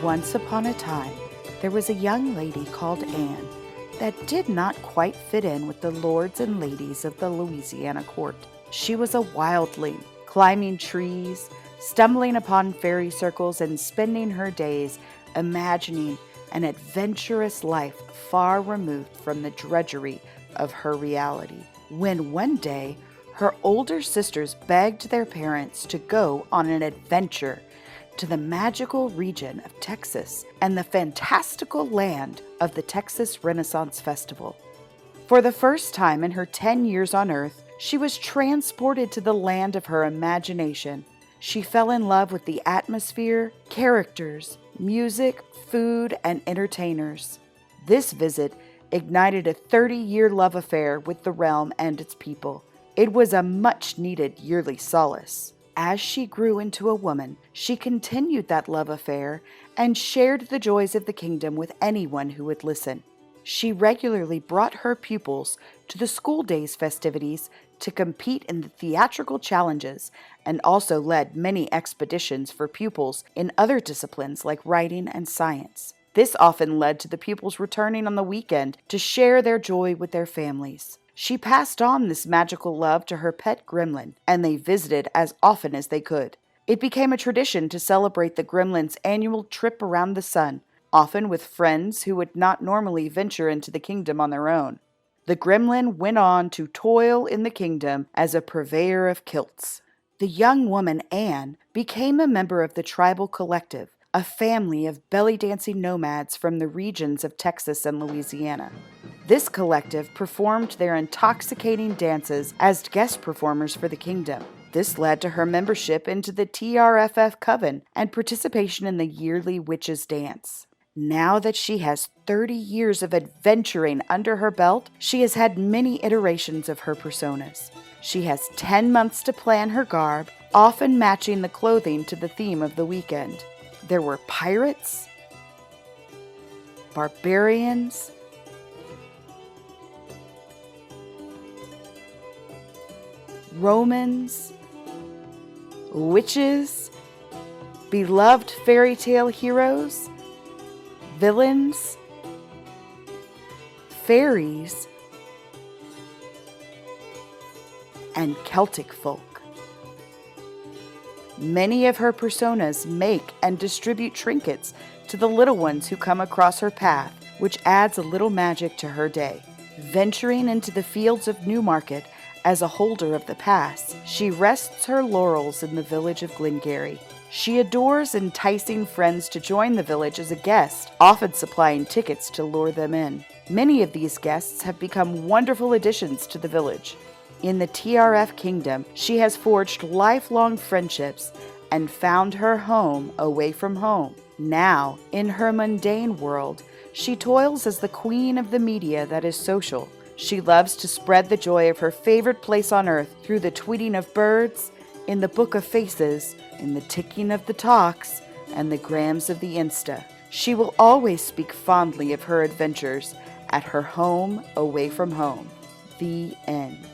Once upon a time, there was a young lady called Anne that did not quite fit in with the lords and ladies of the Louisiana court. She was a wildling, climbing trees, stumbling upon fairy circles, and spending her days imagining an adventurous life far removed from the drudgery of her reality. When one day, her older sisters begged their parents to go on an adventure to the magical region of Texas and the fantastical land of the Texas Renaissance Festival. For the first time in her 10 years on Earth, she was transported to the land of her imagination. She fell in love with the atmosphere, characters, music, food, and entertainers. This visit ignited a 30-year love affair with the realm and its people. It was a much-needed yearly solace. As she grew into a woman, she continued that love affair and shared the joys of the kingdom with anyone who would listen. She regularly brought her pupils to the school days festivities to compete in the theatrical challenges and also led many expeditions for pupils in other disciplines like writing and science. This often led to the pupils returning on the weekend to share their joy with their families. She passed on this magical love to her pet gremlin, and they visited as often as they could. It became a tradition to celebrate the gremlin's annual trip around the sun, often with friends who would not normally venture into the kingdom on their own. The gremlin went on to toil in the kingdom as a purveyor of kilts. The young woman, Anne, became a member of the tribal collective, a family of belly-dancing nomads from the regions of Texas and Louisiana. This collective performed their intoxicating dances as guest performers for the kingdom. This led to her membership into the TRF coven and participation in the yearly witches' dance. Now that she has 30 years of adventuring under her belt, she has had many iterations of her personas. She has 10 months to plan her garb, often matching the clothing to the theme of the weekend. There were pirates, barbarians, Romans, witches, beloved fairy tale heroes, villains, fairies, and Celtic folk. Many of her personas make and distribute trinkets to the little ones who come across her path, which adds a little magic to her day. Venturing into the fields of Newmarket as a holder of the pass, she rests her laurels in the village of Glengarry. She adores enticing friends to join the village as a guest, often supplying tickets to lure them in. Many of these guests have become wonderful additions to the village. In the TRF kingdom, she has forged lifelong friendships and found her home away from home. Now, in her mundane world, she toils as the queen of the media that is social. She loves to spread the joy of her favorite place on earth through the tweeting of birds, in the book of faces, in the ticking of the talks, and the grams of the Insta. She will always speak fondly of her adventures at her home away from home. The end.